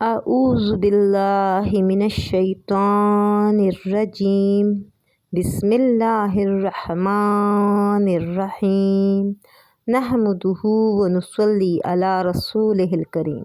اعوذ باللہ من الشیطان الرجیم بسم اللہ الرحمن الرحیم نحمدہ ونصلی علی رسولہ الکریم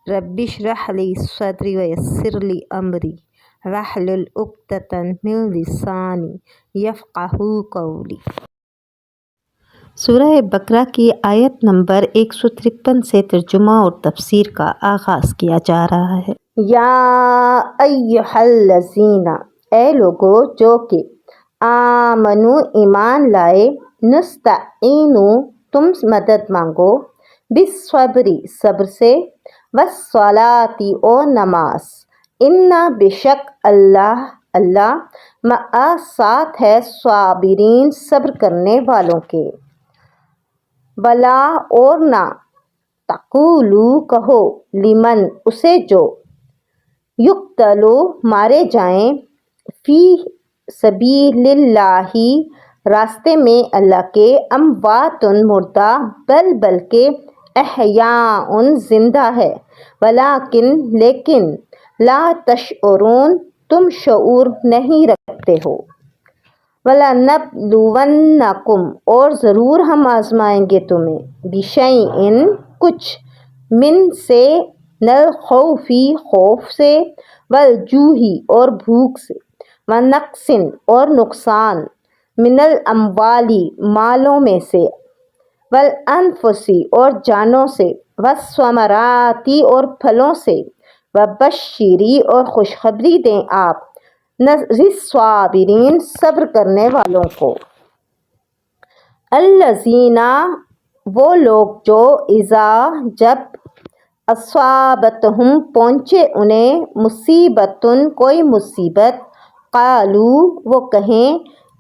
رب اشرح لی صدری ویسر لی امری واحلل عقدۃ من لسانی یفقہوا قولی۔ سورہ بقرہ کی آیت نمبر 153 سے ترجمہ اور تفسیر کا آغاز کیا جا رہا ہے۔ یا ایھا الذین، اے لوگو جو کہ آمنو ایمان لائے، نستعینو تم مدد مانگو، بالصبر صبر سے، والصلاۃ اور نماز، انا بشک اللہ مع ساتھ ہے صابرین صبر کرنے والوں کے۔ ولا اور نہ، تقولو کہو، لمن اسے جو، یقتلو مارے جائیں، فی سبیل اللہ راستے میں اللہ کے، اموات مردہ، بلکہ احیاء زندہ ہے، ولیکن لیکن، لا تشعرون تم شعور نہیں رکھتے ہو۔ وَلَنَبْلُوَنَّکُمْ اور ضرور ہم آزمائیں گے تمہیں، بِشَیْءٍ کچھ، من سے، الخوف خوف سے، والجوع اور بھوک سے، ونقص اور نقصان، من الاموال مالوں میں سے، والانفس اور جانوں سے، والثمرات اور پھلوں سے، وبشری اور خوشخبری دیں آپ، الصابرین صبر کرنے والوں کو۔ الذین وہ لوگ جو، اذا جب، اصابتہم پہنچے انہیں، مصیبت کوئی مصیبت، قالوا وہ کہیں،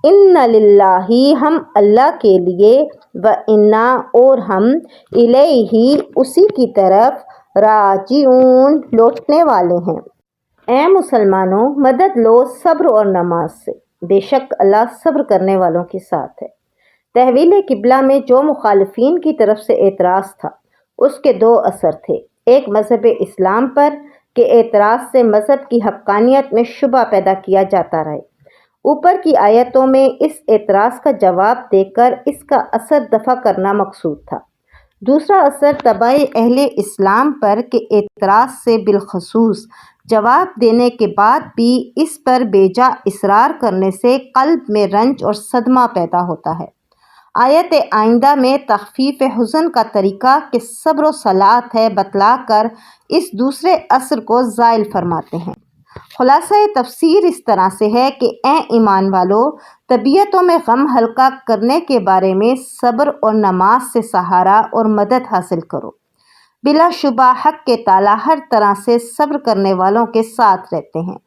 انا للہ ہم اللہ کے لیے، وانا اور ہم، الیہ اسی کی طرف، راجعون لوٹنے والے ہیں۔ اے مسلمانوں، مدد لو صبر اور نماز سے، بے شک اللہ صبر کرنے والوں کے ساتھ ہے۔ تحویل قبلہ میں جو مخالفین کی طرف سے اعتراض تھا، اس کے دو اثر تھے۔ ایک مذہب اسلام پر، کہ اعتراض سے مذہب کی حقانیت میں شبہ پیدا کیا جاتا رہے۔ اوپر کی آیتوں میں اس اعتراض کا جواب دے کر اس کا اثر دفع کرنا مقصود تھا۔ دوسرا اثر تبع اہل اسلام پر، کہ اعتراض سے بالخصوص جواب دینے کے بعد بھی اس پر بیجا اصرار کرنے سے قلب میں رنج اور صدمہ پیدا ہوتا ہے۔ آیت آئندہ میں تخفیف حزن کا طریقہ کہ صبر و صلاۃ ہے بتلا کر اس دوسرے اثر کو زائل فرماتے ہیں۔ خلاصہ تفسیر اس طرح سے ہے کہ اے ایمان والو، طبیعتوں میں غم ہلکا کرنے کے بارے میں صبر اور نماز سے سہارا اور مدد حاصل کرو۔ بلا شبہ حق کے تعالیٰ ہر طرح سے صبر کرنے والوں کے ساتھ رہتے ہیں،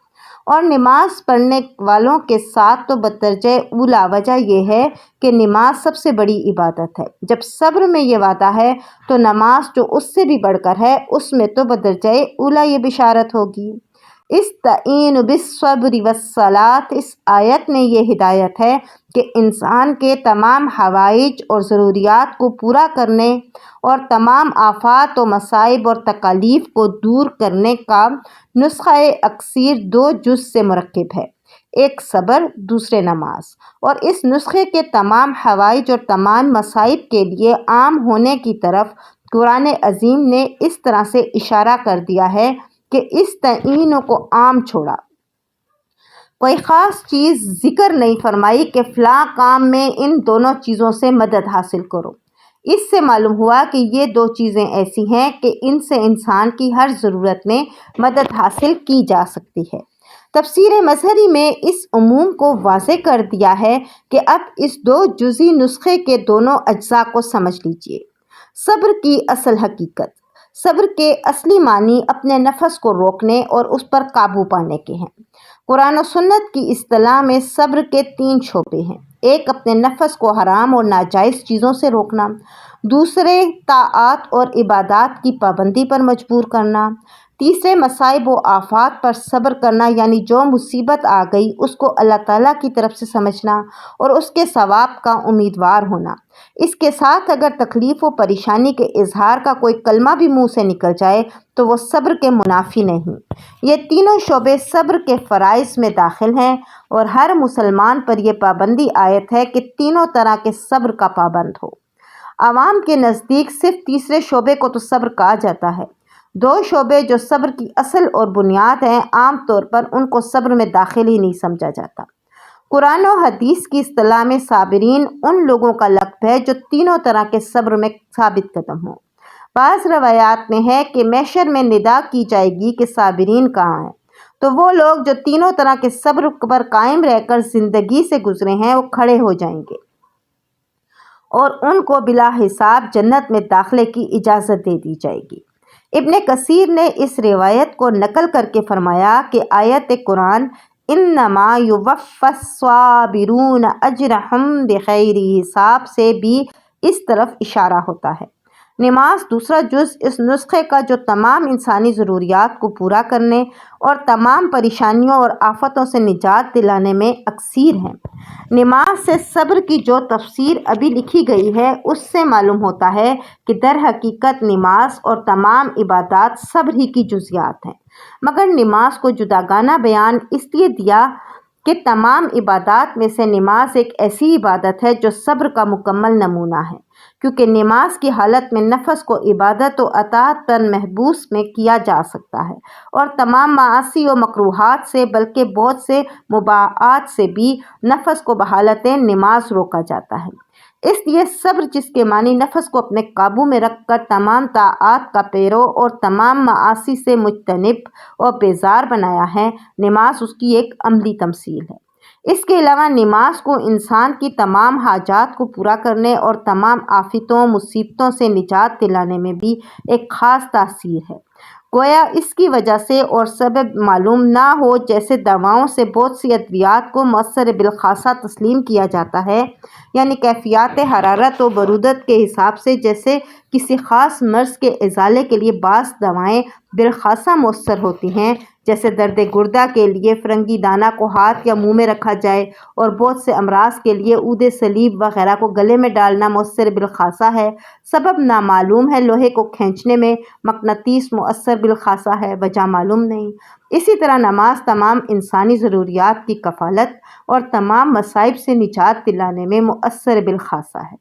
اور نماز پڑھنے والوں کے ساتھ تو بدرجہ اولیٰ۔ وجہ یہ ہے کہ نماز سب سے بڑی عبادت ہے۔ جب صبر میں یہ وعدہ ہے تو نماز جو اس سے بھی بڑھ کر ہے، اس میں تو بدرجہ اولیٰ یہ بشارت ہوگی۔ استعینوا بالصبر والصلاۃ، اس آیت میں یہ ہدایت ہے کہ انسان کے تمام حوائج اور ضروریات کو پورا کرنے اور تمام آفات و مصائب اور تکالیف کو دور کرنے کا نسخہ اکثیر دو جز سے مرکب ہے، ایک صبر، دوسرے نماز، اور اس نسخے کے تمام حوائج اور تمام مصائب کے لیے عام ہونے کی طرف قرآن عظیم نے اس طرح سے اشارہ کر دیا ہے کہ استعینوا کو عام چھوڑا، کوئی خاص چیز ذکر نہیں فرمائی کہ فلاں کام میں ان دونوں چیزوں سے مدد حاصل کرو۔ اس سے معلوم ہوا کہ یہ دو چیزیں ایسی ہیں کہ ان سے انسان کی ہر ضرورت میں مدد حاصل کی جا سکتی ہے۔ تفسیر مظہری میں اس عموم کو واضح کر دیا ہے کہ اب اس دو جزئی نسخے کے دونوں اجزاء کو سمجھ لیجئے۔ صبر کی اصل حقیقت، صبر کے اصلی معنی اپنے نفس کو روکنے اور اس پر قابو پانے کے ہیں۔ قرآن و سنت کی اصطلاح میں صبر کے تین شعبے ہیں۔ ایک اپنے نفس کو حرام اور ناجائز چیزوں سے روکنا، دوسرے طاعات اور عبادات کی پابندی پر مجبور کرنا، تیسرے مصائب و آفات پر صبر کرنا، یعنی جو مصیبت آ گئی اس کو اللہ تعالیٰ کی طرف سے سمجھنا اور اس کے ثواب کا امیدوار ہونا۔ اس کے ساتھ اگر تکلیف و پریشانی کے اظہار کا کوئی کلمہ بھی منہ سے نکل جائے تو وہ صبر کے منافی نہیں۔ یہ تینوں شعبے صبر کے فرائض میں داخل ہیں اور ہر مسلمان پر یہ پابندی عائد ہے کہ تینوں طرح کے صبر کا پابند ہو۔ عوام کے نزدیک صرف تیسرے شعبے کو تو صبر کہا جاتا ہے۔ دو شعبے جو صبر کی اصل اور بنیاد ہیں، عام طور پر ان کو صبر میں داخل ہی نہیں سمجھا جاتا۔ قرآن و حدیث کی اصطلاح میں صابرین ان لوگوں کا لقب ہے جو تینوں طرح کے صبر میں ثابت قدم ہوں۔ بعض روایات میں ہے کہ محشر میں ندا کی جائے گی کہ صابرین کہاں ہیں، تو وہ لوگ جو تینوں طرح کے صبر پر قائم رہ کر زندگی سے گزرے ہیں وہ کھڑے ہو جائیں گے اور ان کو بلا حساب جنت میں داخلے کی اجازت دے دی جائے گی۔ ابن کثیر نے اس روایت کو نقل کر کے فرمایا کہ آیت قرآن انما یوفی الصابرون اجرہم بغیر حساب سے بھی اس طرف اشارہ ہوتا ہے۔ نماز دوسرا جز اس نسخے کا جو تمام انسانی ضروریات کو پورا کرنے اور تمام پریشانیوں اور آفتوں سے نجات دلانے میں اکثیر ہے۔ نماز سے صبر کی جو تفسیر ابھی لکھی گئی ہے اس سے معلوم ہوتا ہے کہ در حقیقت نماز اور تمام عبادات صبر ہی کی جزیات ہیں، مگر نماز کو جداگانہ بیان اس لیے دیا کہ تمام عبادات میں سے نماز ایک ایسی عبادت ہے جو صبر کا مکمل نمونہ ہے، کیونکہ نماز کی حالت میں نفس کو عبادت و اطاعت پر محبوس میں کیا جا سکتا ہے اور تمام معاصی و مکروہات سے بلکہ بہت سے مباحات سے بھی نفس کو بحالت نماز روکا جاتا ہے۔ اس لیے صبر جس کے معنی نفس کو اپنے قابو میں رکھ کر تمام طاعات کا پیرو اور تمام معاصی سے مجتنب اور بیزار بنایا ہے، نماز اس کی ایک عملی تمثیل ہے۔ اس کے علاوہ نماز کو انسان کی تمام حاجات کو پورا کرنے اور تمام آفتوں مصیبتوں سے نجات دلانے میں بھی ایک خاص تاثیر ہے۔ گویا اس کی وجہ سے اور سبب معلوم نہ ہو جیسے دواؤں سے بہت سی ادویات کو مؤثر بالخاصہ تسلیم کیا جاتا ہے، یعنی کیفیات حرارت و برودت کے حساب سے جیسے کسی خاص مرض کے ازالے کے لیے بعض دوائیں بالخاصہ مؤثر ہوتی ہیں، جیسے درد گردہ کے لیے فرنگی دانہ کو ہاتھ یا منہ میں رکھا جائے اور بہت سے امراض کے لیے عود صلیب وغیرہ کو گلے میں ڈالنا مؤثر بالخاصہ ہے۔ سبب نامعلوم ہے، لوہے کو کھینچنے میں مقناطیس مؤثر بالخاصہ ہے، وجہ معلوم نہیں۔ اسی طرح نماز تمام انسانی ضروریات کی کفالت اور تمام مصائب سے نجات دلانے میں مؤثر بالخاصہ ہے،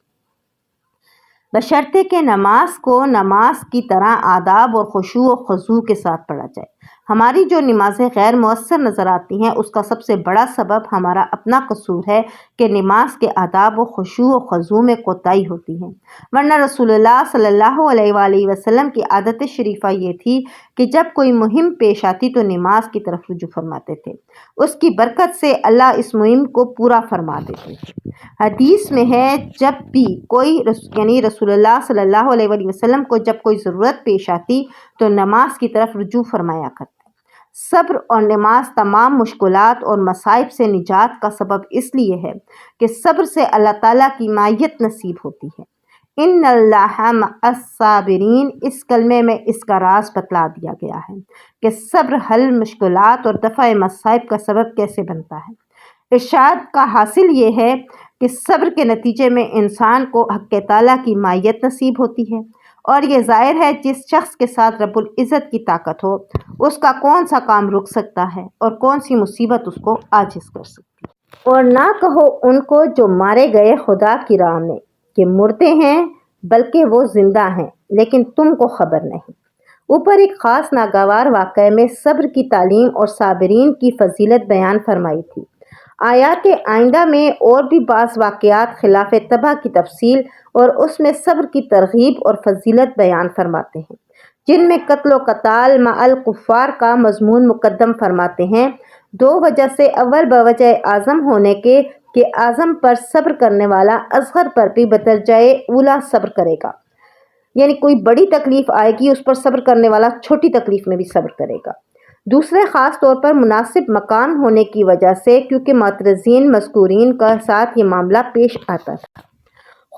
بشرطے کہ نماز کو نماز کی طرح آداب اور خشوع و خضوع کے ساتھ پڑھا جائے۔ ہماری جو نمازیں غیر مؤثر نظر آتی ہیں اس کا سب سے بڑا سبب ہمارا اپنا قصور ہے کہ نماز کے آداب و خشوع و خضوع میں کوتاہی ہوتی ہے، ورنہ رسول اللہ صلی اللہ علیہ وآلہ وسلم کی عادت شریفہ یہ تھی کہ جب کوئی مہم پیش آتی تو نماز کی طرف رجوع فرماتے تھے، اس کی برکت سے اللہ اس مہم کو پورا فرما دیتے تھے۔ حدیث میں ہے جب بھی کوئی یعنی رسول اللہ صلی اللہ علیہ وآلہ وسلم کو جب کوئی ضرورت پیش آتی تو نماز کی طرف رجوع فرمایا کرتے۔ صبر اور نماز تمام مشکلات اور مصائب سے نجات کا سبب اس لیے ہے کہ صبر سے اللہ تعالیٰ کی معیت نصیب ہوتی ہے۔ ان اللہ مع الصابرین، اس کلمے میں اس کا راز بتلا دیا گیا ہے کہ صبر حل مشکلات اور دفع مصائب کا سبب کیسے بنتا ہے۔ ارشاد کا حاصل یہ ہے کہ صبر کے نتیجے میں انسان کو حق تعالیٰ کی معیت نصیب ہوتی ہے، اور یہ ظاہر ہے جس شخص کے ساتھ رب العزت کی طاقت ہو اس کا کون سا کام رک سکتا ہے اور کون سی مصیبت اس کو عاجز کر سکتی ہے۔ اور نہ کہو ان کو جو مارے گئے خدا کی راہ میں کہ مردے ہیں، بلکہ وہ زندہ ہیں لیکن تم کو خبر نہیں۔ اوپر ایک خاص ناگوار واقعے میں صبر کی تعلیم اور صابرین کی فضیلت بیان فرمائی تھی۔ آیات آئندہ میں اور بھی بعض واقعات خلاف طبع کی تفصیل اور اس میں صبر کی ترغیب اور فضیلت بیان فرماتے ہیں، جن میں قتل و قتال مع الکفار کا مضمون مقدم فرماتے ہیں، دو وجہ سے۔ اول بوجہ اعظم ہونے کے کہ اعظم پر صبر کرنے والا اصغر پر بھی بدرجۂ اولیٰ صبر کرے گا، یعنی کوئی بڑی تکلیف آئے گی اس پر صبر کرنے والا چھوٹی تکلیف میں بھی صبر کرے گا۔ دوسرے خاص طور پر مناسب مکان ہونے کی وجہ سے، کیونکہ معترضین مذکورین کا ساتھ یہ معاملہ پیش آتا تھا۔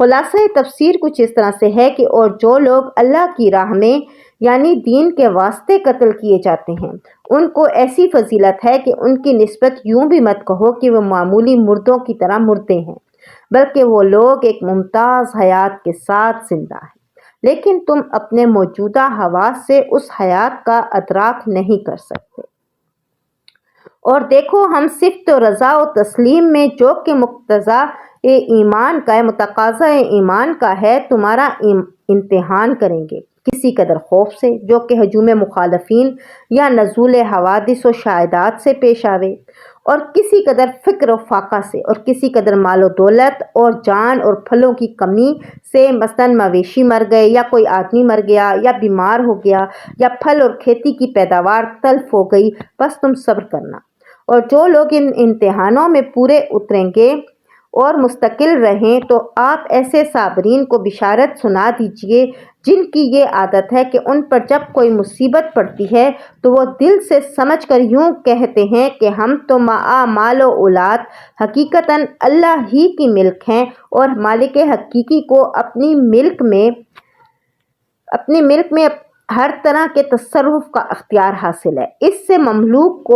خلاصہ تفسیر کچھ اس طرح سے ہے کہ اور جو لوگ اللہ کی راہ میں یعنی دین کے واسطے قتل کیے جاتے ہیں ان کو ایسی فضیلت ہے کہ ان کی نسبت یوں بھی مت کہو کہ وہ معمولی مردوں کی طرح مردے ہیں، بلکہ وہ لوگ ایک ممتاز حیات کے ساتھ زندہ ہیں، لیکن تم اپنے موجودہ حواس سے اس حیات کا ادراک نہیں کر سکتے۔ اور دیکھو ہم صفت و رضا و تسلیم میں جو کہ مقتضا ایمان کا ہے، متقاضا ایمان کا ہے، تمہارا امتحان کریں گے، کسی قدر خوف سے جو کہ ہجوم مخالفین یا نزول حوادث و شائعات سے پیش آوے، اور کسی قدر فکر و فاقہ سے، اور کسی قدر مال و دولت اور جان اور پھلوں کی کمی سے، مثلاً مویشی مر گئے یا کوئی آدمی مر گیا یا بیمار ہو گیا یا پھل اور کھیتی کی پیداوار تلف ہو گئی، بس تم صبر کرنا۔ اور جو لوگ ان امتحانوں میں پورے اتریں گے اور مستقل رہیں تو آپ ایسے صابرین کو بشارت سنا دیجئے جن کی یہ عادت ہے کہ ان پر جب کوئی مصیبت پڑتی ہے تو وہ دل سے سمجھ کر یوں کہتے ہیں کہ ہم تو مال و اولاد حقیقتاً اللہ ہی کی ملک ہیں، اور مالک حقیقی کو اپنی ملک میں ہر طرح کے تصرف کا اختیار حاصل ہے۔ اس سے مملوک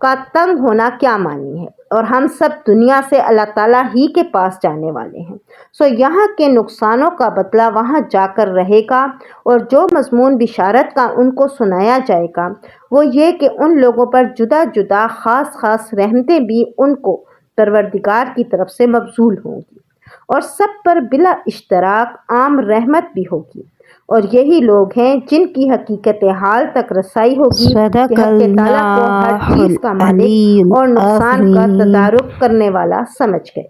کا تنگ ہونا کیا معنی ہے، اور ہم سب دنیا سے اللہ تعالیٰ ہی کے پاس جانے والے ہیں، سو یہاں کے نقصانوں کا بدلہ وہاں جا کر رہے گا۔ اور جو مضمون بشارت کا ان کو سنایا جائے گا وہ یہ کہ ان لوگوں پر جدا جدا خاص رحمتیں بھی ان کو پروردگار کی طرف سے مبذول ہوں گی، اور سب پر بلا اشتراک عام رحمت بھی ہوگی، اور یہی لوگ ہیں جن کی حقیقت حال تک رسائی ہوگی کہ حق تعالیٰ کو ہر چیز کا مالک اور نقصان کا تدارک کرنے والا سمجھ گئے۔